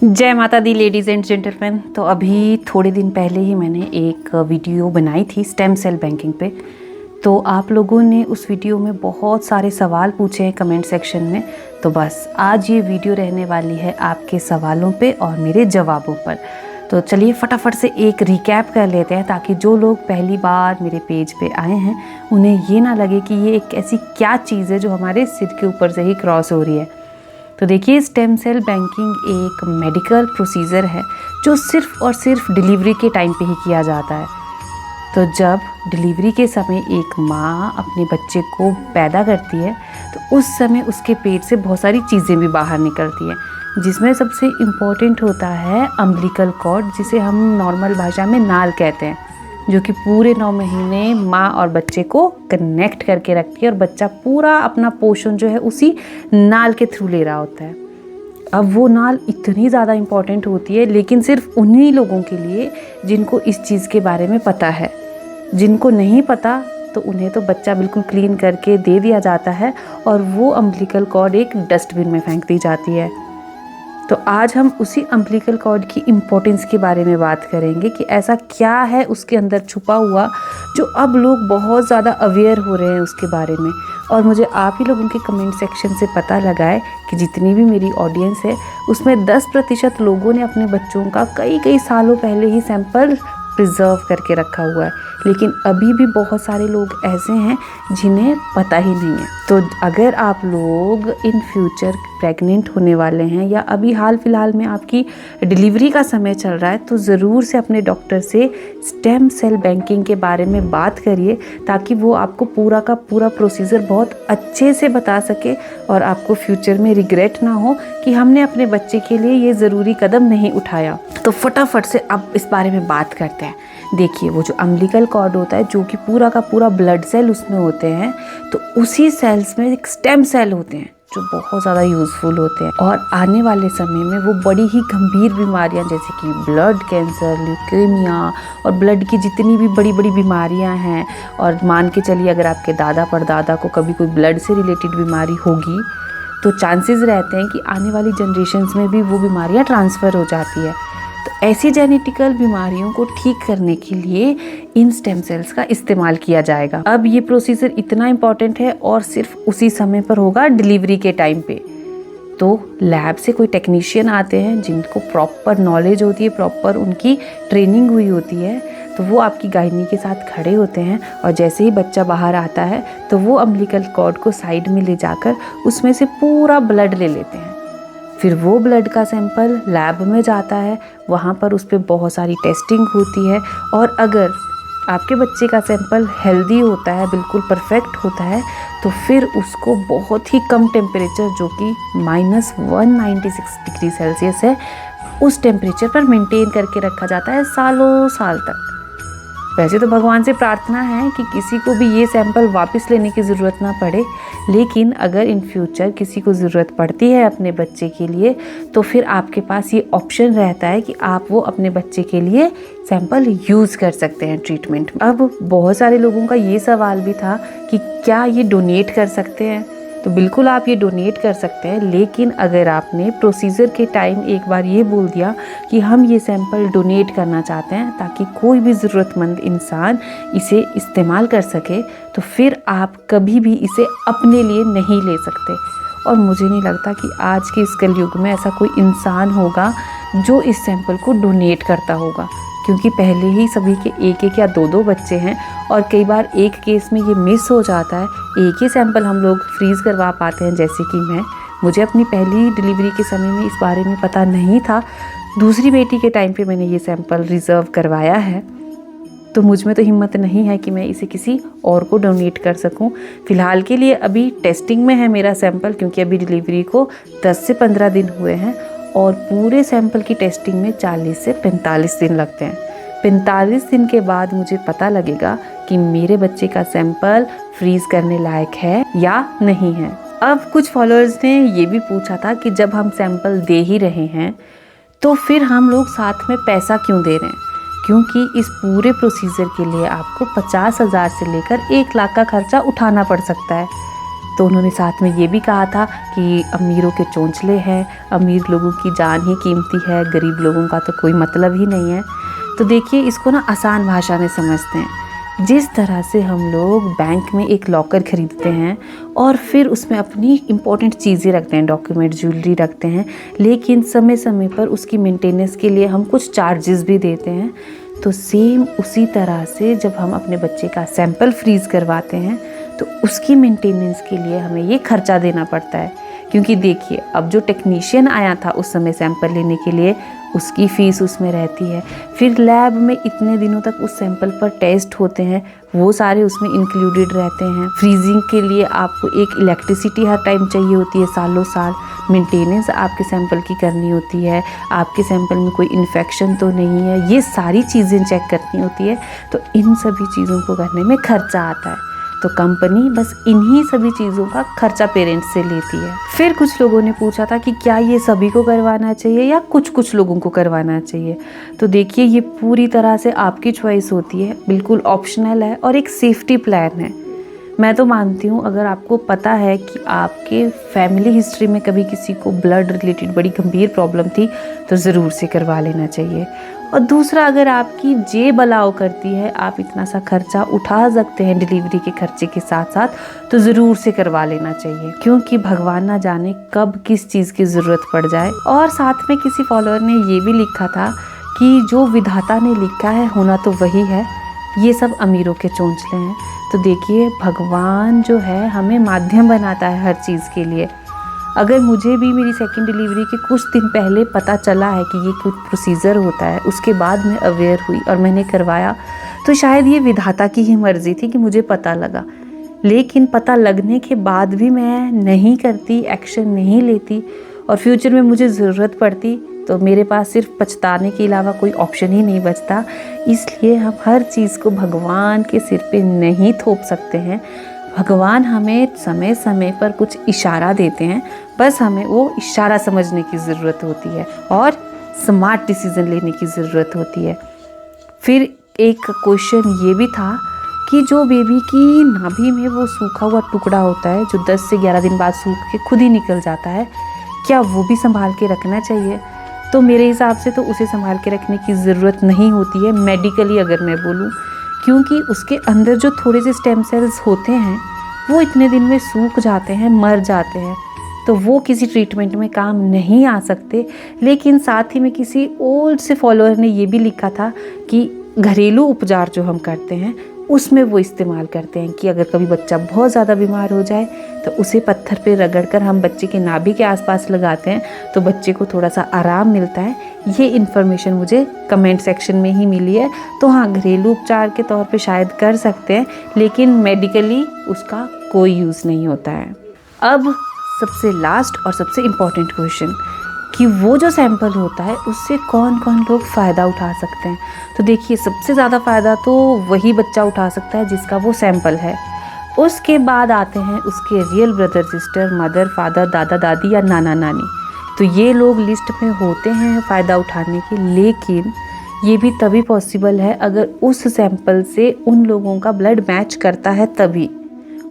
जय माता दी ladies and gentleman. तो अभी थोड़े दिन पहले ही मैंने एक वीडियो बनाई थी स्टेम सेल बैंकिंग पे। तो आप लोगों ने उस वीडियो में बहुत सारे सवाल पूछे हैं कमेंट सेक्शन में। तो बस आज ये वीडियो रहने वाली है आपके सवालों पे और मेरे जवाबों पर। तो चलिए फटाफट से एक रिकैप कर लेते हैं ताकि जो लोग पहली बार मेरे पेज पे आए हैं उन्हें ये ना लगे कि ये एक ऐसी क्या चीज़ है जो हमारे सिर के ऊपर से ही क्रॉस हो रही है। तो देखिए, स्टेम सेल बैंकिंग एक मेडिकल प्रोसीजर है जो सिर्फ और सिर्फ डिलीवरी के टाइम पे ही किया जाता है। तो जब डिलीवरी के समय एक माँ अपने बच्चे को पैदा करती है तो उस समय उसके पेट से बहुत सारी चीज़ें भी बाहर निकलती हैं, जिसमें सबसे इम्पॉर्टेंट होता है अम्बिलिकल कॉर्ड, जिसे हम नॉर्मल भाषा में नाल कहते हैं, जो कि पूरे 9 महीने माँ और बच्चे को कनेक्ट करके रखती है और बच्चा पूरा अपना पोषण जो है उसी नाल के थ्रू ले रहा होता है। अब वो नाल इतनी ज़्यादा इम्पॉर्टेंट होती है, लेकिन सिर्फ उन्हीं लोगों के लिए जिनको इस चीज़ के बारे में पता है। जिनको नहीं पता तो उन्हें तो बच्चा बिल्कुल क्लीन करके दे दिया जाता है और वो अम्बिलिकल कॉर्ड एक डस्टबिन में फेंक दी जाती है। तो आज हम उसी अम्बिलिकल कॉर्ड की इम्पोर्टेंस के बारे में बात करेंगे कि ऐसा क्या है उसके अंदर छुपा हुआ जो अब लोग बहुत ज़्यादा अवेयर हो रहे हैं उसके बारे में। और मुझे आप ही लोगों के कमेंट सेक्शन से पता लगा है कि जितनी भी मेरी ऑडियंस है उसमें 10% लोगों ने अपने बच्चों का कई सालों पहले ही सैंपल प्रिजर्व करके रखा हुआ है, लेकिन अभी भी बहुत सारे लोग ऐसे हैं जिन्हें पता ही नहीं है। तो अगर आप लोग इन फ्यूचर प्रेग्नेंट होने वाले हैं या अभी हाल फिलहाल में आपकी डिलीवरी का समय चल रहा है तो ज़रूर से अपने डॉक्टर से स्टेम सेल बैंकिंग के बारे में बात करिए, ताकि वो आपको पूरा का पूरा प्रोसीजर बहुत अच्छे से बता सके और आपको फ्यूचर में रिग्रेट ना हो कि हमने अपने बच्चे के लिए ये ज़रूरी कदम नहीं उठाया। तो फटाफट से अब इस बारे में बात करते हैं। देखिए, वो जो अम्बिलिकल कॉर्ड होता है जो कि पूरा का पूरा ब्लड सेल उसमें होते हैं, तो उसी सेल्स में एक स्टेम सेल होते हैं जो बहुत ज़्यादा यूज़फुल होते हैं और आने वाले समय में वो बड़ी ही गंभीर बीमारियां जैसे कि ब्लड कैंसर, ल्यूकेमिया और ब्लड की जितनी भी बड़ी बड़ी बीमारियां हैं, और मान के चलिए अगर आपके दादा परदादा को कभी कोई ब्लड से रिलेटेड बीमारी होगी तो चांसेस रहते हैं कि आने वाली जनरेशन्स में भी वो बीमारियां ट्रांसफ़र हो जाती है। तो ऐसी जेनेटिकल बीमारियों को ठीक करने के लिए इन स्टेम सेल्स का इस्तेमाल किया जाएगा। अब ये प्रोसीजर इतना इम्पॉर्टेंट है और सिर्फ उसी समय पर होगा डिलीवरी के टाइम पे। तो लैब से कोई टेक्नीशियन आते हैं जिनको प्रॉपर नॉलेज होती है, प्रॉपर उनकी ट्रेनिंग हुई होती है, तो वो आपकी गायनी के साथ खड़े होते हैं और जैसे ही बच्चा बाहर आता है तो वो अम्बिलिकल कॉर्ड को साइड में ले जाकर उसमें से पूरा ब्लड ले लेते हैं। फिर वो ब्लड का सैंपल लैब में जाता है, वहाँ पर उस पर बहुत सारी टेस्टिंग होती है और अगर आपके बच्चे का सैंपल हेल्दी होता है, बिल्कुल परफेक्ट होता है, तो फिर उसको बहुत ही कम टेम्परेचर जो कि -196 डिग्री सेल्सियस है उस टेम्परेचर पर मेंटेन करके रखा जाता है सालों साल तक। वैसे तो भगवान से प्रार्थना है कि किसी को भी ये सैंपल वापस लेने की ज़रूरत ना पड़े, लेकिन अगर इन फ्यूचर किसी को ज़रूरत पड़ती है अपने बच्चे के लिए तो फिर आपके पास ये ऑप्शन रहता है कि आप वो अपने बच्चे के लिए सैंपल यूज़ कर सकते हैं ट्रीटमेंट में। अब बहुत सारे लोगों का ये सवाल भी था कि क्या ये डोनेट कर सकते हैं। तो बिल्कुल आप ये डोनेट कर सकते हैं, लेकिन अगर आपने प्रोसीजर के टाइम एक बार ये बोल दिया कि हम ये सैंपल डोनेट करना चाहते हैं ताकि कोई भी ज़रूरतमंद इंसान इसे इस्तेमाल कर सके, तो फिर आप कभी भी इसे अपने लिए नहीं ले सकते। और मुझे नहीं लगता कि आज के इस कलयुग में ऐसा कोई इंसान होगा जो इस सैंपल को डोनेट करता होगा, क्योंकि पहले ही सभी के एक या दो बच्चे हैं और कई बार एक केस में ये मिस हो जाता है। एक ही सैंपल हम लोग फ्रीज़ करवा पाते हैं, जैसे कि मुझे अपनी पहली डिलीवरी के समय में इस बारे में पता नहीं था। दूसरी बेटी के टाइम पे मैंने ये सैंपल रिज़र्व करवाया है, तो मुझ में तो हिम्मत नहीं है कि मैं इसे किसी और को डोनेट कर सकूं। फ़िलहाल के लिए अभी टेस्टिंग में है मेरा सैंपल, क्योंकि अभी डिलीवरी को 10 से 15 दिन हुए हैं और पूरे सैंपल की टेस्टिंग में 40 से 45 दिन लगते हैं। 45 दिन के बाद मुझे पता लगेगा कि मेरे बच्चे का सैंपल फ्रीज़ करने लायक है या नहीं है। अब कुछ फॉलोअर्स ने ये भी पूछा था कि जब हम सैंपल दे ही रहे हैं तो फिर हम लोग साथ में पैसा क्यों दे रहे हैं, क्योंकि इस पूरे प्रोसीजर के लिए आपको 50,000 से लेकर 1 लाख का खर्चा उठाना पड़ सकता है। तो उन्होंने साथ में ये भी कहा था कि अमीरों के चोंचले हैं, अमीर लोगों की जान ही कीमती है, गरीब लोगों का तो कोई मतलब ही नहीं है। तो देखिए, इसको ना आसान भाषा में समझते हैं। जिस तरह से हम लोग बैंक में एक लॉकर खरीदते हैं और फिर उसमें अपनी इम्पोर्टेंट चीज़ें रखते हैं, डॉक्यूमेंट, ज्वेलरी रखते हैं, लेकिन समय समय पर उसकी मेंटेनेंस के लिए हम कुछ चार्जेस भी देते हैं, तो सेम उसी तरह से जब हम अपने बच्चे का सैंपल फ्रीज़ करवाते हैं तो उसकी मेंटेनेंस के लिए हमें ये खर्चा देना पड़ता है। क्योंकि देखिए, अब जो टेक्नीशियन आया था उस समय सैंपल लेने के लिए, उसकी फ़ीस उसमें रहती है। फिर लैब में इतने दिनों तक उस सैंपल पर टेस्ट होते हैं, वो सारे उसमें इंक्लूडेड रहते हैं। फ्रीजिंग के लिए आपको एक इलेक्ट्रिसिटी हर टाइम चाहिए होती है, सालों साल। मेंटेनेंस आपके सैंपल की करनी होती है, आपके सैंपल में कोई इन्फेक्शन तो नहीं है, ये सारी चीज़ें चेक करनी होती है। तो इन सभी चीज़ों को करने में खर्चा आता है। तो कंपनी बस इन्हीं सभी चीज़ों का खर्चा पेरेंट्स से लेती है। फिर कुछ लोगों ने पूछा था कि क्या ये सभी को करवाना चाहिए या कुछ कुछ लोगों को करवाना चाहिए। तो देखिए, ये पूरी तरह से आपकी चॉइस होती है, बिल्कुल ऑप्शनल है और एक सेफ्टी प्लान है। मैं तो मानती हूँ, अगर आपको पता है कि आपके फैमिली हिस्ट्री में कभी किसी को ब्लड रिलेटेड बड़ी गंभीर प्रॉब्लम थी, तो ज़रूर से करवा लेना चाहिए। और दूसरा, अगर आपकी जेब अलाउ करती है, आप इतना सा खर्चा उठा सकते हैं डिलीवरी के खर्चे के साथ साथ, तो ज़रूर से करवा लेना चाहिए। क्योंकि भगवान ना जाने कब किस चीज़ की ज़रूरत पड़ जाए। और साथ में किसी फॉलोअर ने ये भी लिखा था कि जो विधाता ने लिखा है होना तो वही है, ये सब अमीरों के चोंचले हैं। तो देखिए, भगवान जो है हमें माध्यम बनाता है हर चीज़ के लिए। अगर मुझे भी मेरी सेकंड डिलीवरी के कुछ दिन पहले पता चला है कि ये कुछ प्रोसीजर होता है, उसके बाद मैं अवेयर हुई और मैंने करवाया, तो शायद ये विधाता की ही मर्ज़ी थी कि मुझे पता लगा। लेकिन पता लगने के बाद भी मैं नहीं करती, एक्शन नहीं लेती, और फ्यूचर में मुझे ज़रूरत पड़ती, तो मेरे पास सिर्फ पछताने के अलावा कोई ऑप्शन ही नहीं बचता। इसलिए हम हर चीज़ को भगवान के सिर पे नहीं थोप सकते हैं। भगवान हमें समय समय पर कुछ इशारा देते हैं, बस हमें वो इशारा समझने की ज़रूरत होती है और स्मार्ट डिसीज़न लेने की ज़रूरत होती है। फिर एक क्वेश्चन ये भी था कि जो बेबी की नाभि में वो सूखा हुआ टुकड़ा होता है, जो 10 से 11 दिन बाद सूख के खुद ही निकल जाता है, क्या वो भी संभाल के रखना चाहिए? तो मेरे हिसाब से तो उसे संभाल के रखने की ज़रूरत नहीं होती है, मेडिकली अगर मैं बोलूँ, क्योंकि उसके अंदर जो थोड़े से स्टेम सेल्स होते हैं वो इतने दिन में सूख जाते हैं, मर जाते हैं, तो वो किसी ट्रीटमेंट में काम नहीं आ सकते। लेकिन साथ ही में किसी ओल्ड से फॉलोअर ने ये भी लिखा था कि घरेलू उपचार जो हम करते हैं उसमें वो इस्तेमाल करते हैं कि अगर कभी बच्चा बहुत ज़्यादा बीमार हो जाए तो उसे पत्थर पे रगड़कर हम बच्चे के नाभि के आसपास लगाते हैं, तो बच्चे को थोड़ा सा आराम मिलता है। ये इन्फॉर्मेशन मुझे कमेंट सेक्शन में ही मिली है। तो हाँ, घरेलू उपचार के तौर पे शायद कर सकते हैं, लेकिन मेडिकली उसका कोई यूज़ नहीं होता है। अब सबसे लास्ट और सबसे इम्पॉर्टेंट क्वेश्चन कि वो जो सैंपल होता है उससे कौन कौन लोग फ़ायदा उठा सकते हैं। तो देखिए, सबसे ज़्यादा फ़ायदा तो वही बच्चा उठा सकता है जिसका वो सैंपल है। उसके बाद आते हैं उसके real brother sister, mother father, दादा दादी या नाना नानी। तो ये लोग लिस्ट में होते हैं फ़ायदा उठाने के, लेकिन ये भी तभी पॉसिबल है अगर उस सैंपल से उन लोगों का ब्लड मैच करता है तभी,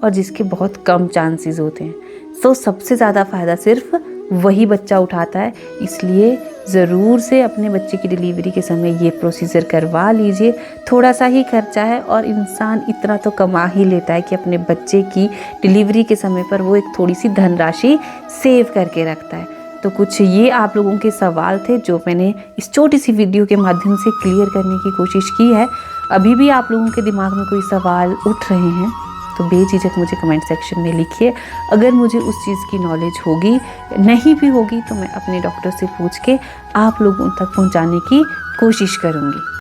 और जिसके बहुत कम चांसेस होते हैं। तो सबसे ज़्यादा फ़ायदा सिर्फ वही बच्चा उठाता है। इसलिए ज़रूर से अपने बच्चे की डिलीवरी के समय ये प्रोसीजर करवा लीजिए। थोड़ा सा ही खर्चा है और इंसान इतना तो कमा ही लेता है कि अपने बच्चे की डिलीवरी के समय पर वो एक थोड़ी सी धनराशि सेव करके रखता है। तो कुछ ये आप लोगों के सवाल थे जो मैंने इस छोटी सी वीडियो के माध्यम से क्लियर करने की कोशिश की है। अभी भी आप लोगों के दिमाग में कोई सवाल उठ रहे हैं तो बेझिझक मुझे कमेंट सेक्शन में लिखिए। अगर मुझे उस चीज़ की नॉलेज होगी, नहीं भी होगी, तो मैं अपने डॉक्टर से पूछ के आप लोगों तक पहुंचाने की कोशिश करूंगी।